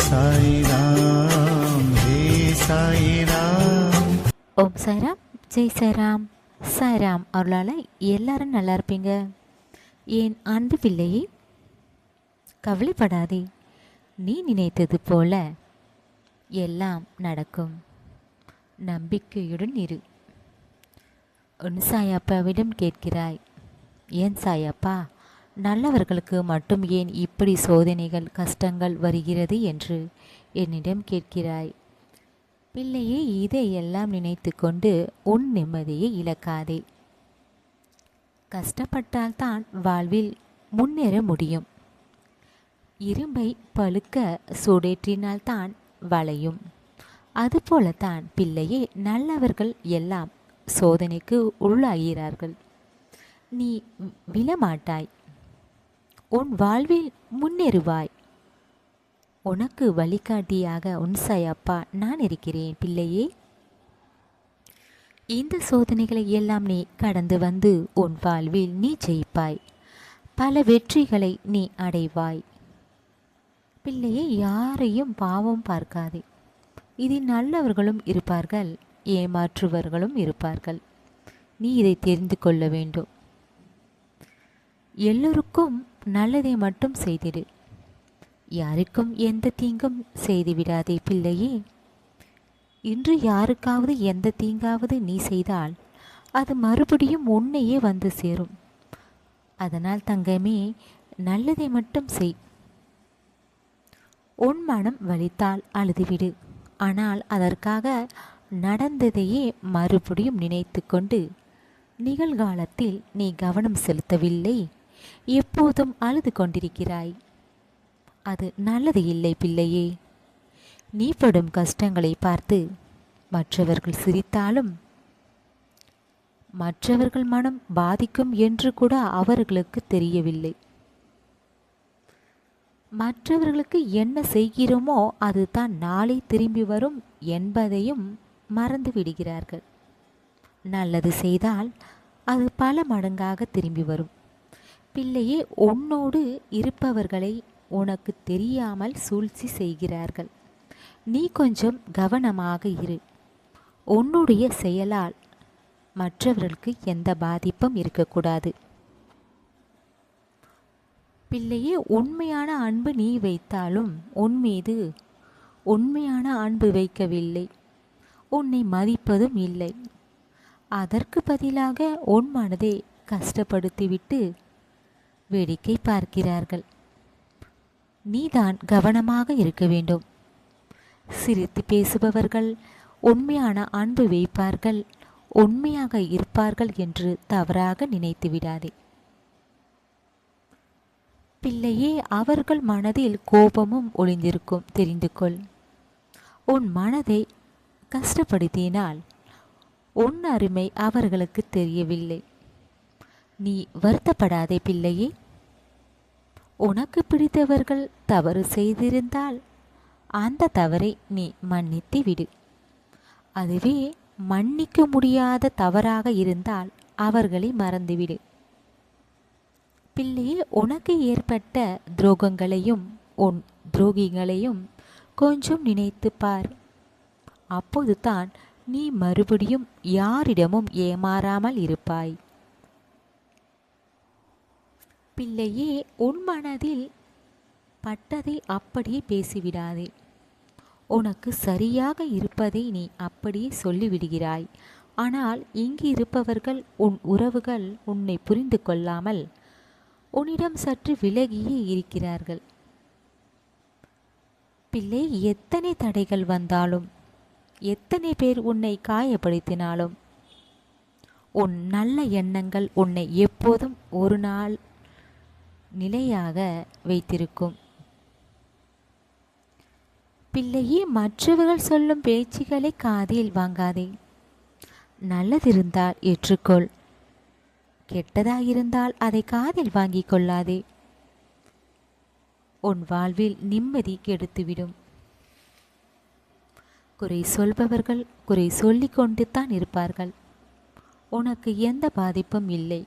சாய்ராம் ஹே சாய்ராம். ஓம் சாய்ராம், ஜெய் சாய்ராம். சாய்ராம் அருளால் எல்லாரும் நல்லா இருப்பீங்க. என் அன்பு பிள்ளையே, கவலைப்படாதே. நீ நினைத்தது போல எல்லாம் நடக்கும். நம்பிக்கையுடன் இரு. உன் சாயப்பாவிடம் கேட்கிறாய், ஏன் சாயப்பா, நல்லவர்களுக்கு மட்டும் ஏன் இப்படி சோதனைகள் கஷ்டங்கள் வருகிறது என்று என்னிடம் கேட்கிறாய். பிள்ளையே, இதையெல்லாம் நினைத்து கொண்டு உன் நிம்மதியை இழக்காதே. கஷ்டப்பட்டால்தான் வாழ்வில் முன்னேற முடியும். இரும்பை பழுக்க சூடேற்றினால்தான் வளையும். அதுபோலத்தான் பிள்ளையே, நல்லவர்கள் எல்லாம் சோதனைக்கு உள்ளாகிறார்கள். நீ விழமாட்டாய். உன் வாழ்வில் முன்னேறுவாய். உனக்கு வழிகாட்டியாக உன் சாயப்பா நான் இருக்கிறேன் பிள்ளையே. இந்த சோதனைகளை எல்லாம் நீ கடந்து வந்து உன் வாழ்வில் நீ ஜெயிப்பாய். பல வெற்றிகளை நீ அடைவாய். பிள்ளையே, யாரையும் பாவம் பார்க்காதே. இதில் நல்லவர்களும் இருப்பார்கள், ஏமாற்றுவர்களும் இருப்பார்கள். நீ இதை தெரிந்து கொள்ள வேண்டும். எல்லோருக்கும் நல்லதை மட்டும் செய்திடு. யாருக்கும் எந்த தீங்கும் செய்துவிடாதே பிள்ளையே. இன்று யாருக்காவது எந்த தீங்காவது நீ செய்தால் அது மறுபடியும் உன்னையே வந்து சேரும். அதனால் தங்கமே, நல்லதை மட்டும் செய். உன் மனம் வலித்தால் அழுதுவிடு. ஆனால் அதற்காக நடந்ததையே மறுபடியும் நினைத்து கொண்டு நிகழ்காலத்தில் நீ கவனம் செலுத்தவில்லை, எப்போதும் அழுது கொண்டிருக்கிறாய். அது நல்லது இல்லை பிள்ளையே. நீ படும் கஷ்டங்களை பார்த்து மற்றவர்கள் சிரித்தாலும் மற்றவர்கள் மனம் பாதிக்கும் என்று கூட அவர்களுக்கு தெரியவில்லை. மற்றவர்களுக்கு என்ன செய்கிறோமோ அதுதான் நாளை திரும்பி வரும் என்பதையும் மறந்து விடுகிறார்கள். நல்லது செய்தால் அது பல மடங்காக திரும்பி வரும். பிள்ளையே, உன்னோடு இருப்பவர்களை உனக்கு தெரியாமல் சூழ்ச்சி செய்கிறார்கள். நீ கொஞ்சம் கவனமாக இரு. உன்னுடைய செயலால் மற்றவர்களுக்கு எந்த பாதிப்பும் இருக்கக்கூடாது. பிள்ளையே, உண்மையான அன்பு நீ வைத்தாலும் உன் மீது உண்மையான அன்பு வைக்கவில்லை, உன்னை மதிப்பதும் இல்லை. அதற்கு பதிலாக உன் மனதை கஷ்டப்படுத்திவிட்டு வேடிக்கை பார்க்கிறார்கள். நீதான் கவனமாக இருக்க வேண்டும். சிரித்து பேசுபவர்கள் உண்மையான அன்பு வைப்பார்கள், உண்மையாக இருப்பார்கள் என்று தவறாக நினைத்து விடாதே பிள்ளையே. அவர்கள் மனதில் கோபமும் ஒளிந்திருக்கும், தெரிந்து கொள். உன் மனதை கஷ்டப்படுத்தினால் உன் அருமை அவர்களுக்கு தெரியவில்லை. நீ வருத்தப்படாதே பிள்ளையே. உனக்கு பிடித்தவர்கள் தவறு செய்திருந்தால் அந்த தவறை நீ மன்னித்து விடு. அதுவே மன்னிக்க முடியாத தவறாக இருந்தால் அவர்களை மறந்துவிடு. பிள்ளையே, உனக்கு ஏற்பட்ட துரோகங்களையும் உன் துரோகிகளையும் கொஞ்சம் நினைத்து பார். அப்போது தான் நீ மறுபடியும் யாரிடமும் ஏமாறாமல் இருப்பாய். பிள்ளையே, உன் மனதில் பட்டதை அப்படியே பேசிவிடாதே. உனக்கு சரியாக இருப்பதை நீ அப்படியே சொல்லிவிடுகிறாய். ஆனால் இங்கு இருப்பவர்கள், உன் உறவுகள் உன்னை புரிந்து கொள்ளாமல் உன்னிடம் சற்று விலகியே இருக்கிறார்கள். பிள்ளை, எத்தனை தடைகள் வந்தாலும், எத்தனை பேர் உன்னை காயப்படுத்தினாலும், உன் நல்ல எண்ணங்கள் உன்னை எப்போதும் ஒரு நாள் நிலையாக வைத்திருக்கும். பிள்ளையே, மற்றவர்கள் சொல்லும் பேச்சுகளை காதில் வாங்காதே. நல்லதிருந்தால் ஏற்றுக்கொள், கெட்டதாயிருந்தால் அதை காதில் வாங்கிக் கொள்ளாதே. உன் வாழ்வில் நிம்மதி கெடுத்துவிடும். குறை சொல்பவர்கள் குறை சொல்லிக் கொண்டு தான் இருப்பார்கள். உனக்கு எந்த பாதிப்பும் இல்லை.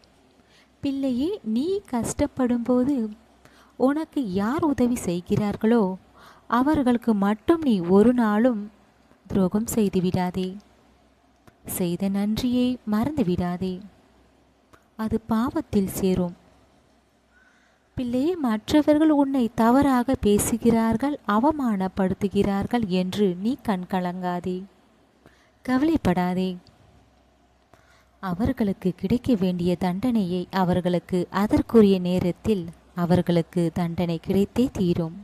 பிள்ளையே, நீ கஷ்டப்படும் போது உனக்கு யார் உதவி செய்கிறார்களோ அவர்களுக்கு மட்டும் நீ ஒரு நாளும் துரோகம் செய்து விடாதே. செய்த நன்றியை மறந்து விடாதே, அது பாவத்தில் சேரும். பிள்ளையே, மற்றவர்கள் உன்னை தவறாக பேசுகிறார்கள், அவமானப்படுத்துகிறார்கள் என்று நீ கண்கலங்காதே, கவலைப்படாதே. அவர்களுக்கு கிடைக்க வேண்டிய தண்டனையை அவர்களுக்கு அதற்குரிய நேரத்தில் அவர்களுக்கு தண்டனை கிடைத்தே தீரும்.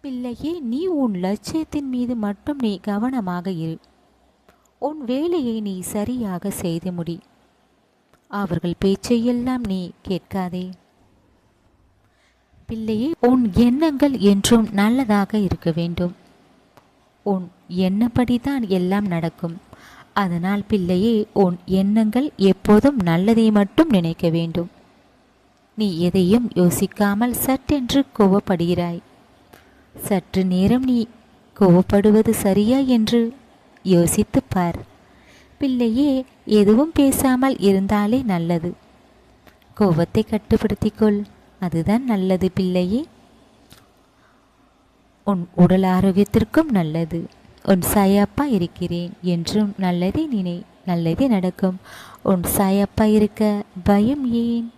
பிள்ளையே, நீ உன் லட்சியத்தின் மீது மட்டும் நீ கவனமாக இரு. உன் வேலையை நீ சரியாக செய்து முடி. அவர்கள் பேச்சையெல்லாம் நீ கேட்காதே. பிள்ளையே, உன் எண்ணங்கள் என்றும் நல்லதாக இருக்க வேண்டும். உன் எண்ணப்படிதான் எல்லாம் நடக்கும். அதனால் பிள்ளையே, உன் எண்ணங்கள் எப்போதும் நல்லதை மட்டும் நினைக்க வேண்டும். நீ எதையும் யோசிக்காமல் சட்டென்று கோபப்படுகிறாய். சற்று நேரம் நீ கோபப்படுவது சரியா என்று யோசித்துப் பார். பிள்ளையே, எதுவும் பேசாமல் இருந்தாலே நல்லது. கோபத்தை கட்டுப்படுத்திக்கொள், அதுதான் நல்லது பிள்ளையே. உன் உடல் ஆரோக்கியத்திற்கும் நல்லது. உன் சாயப்பா இருக்கிறேன் என்றும் நல்லதே நினை, நல்லதே நடக்கும். உன் சாயப்பா இருக்க பயம் ஏன்?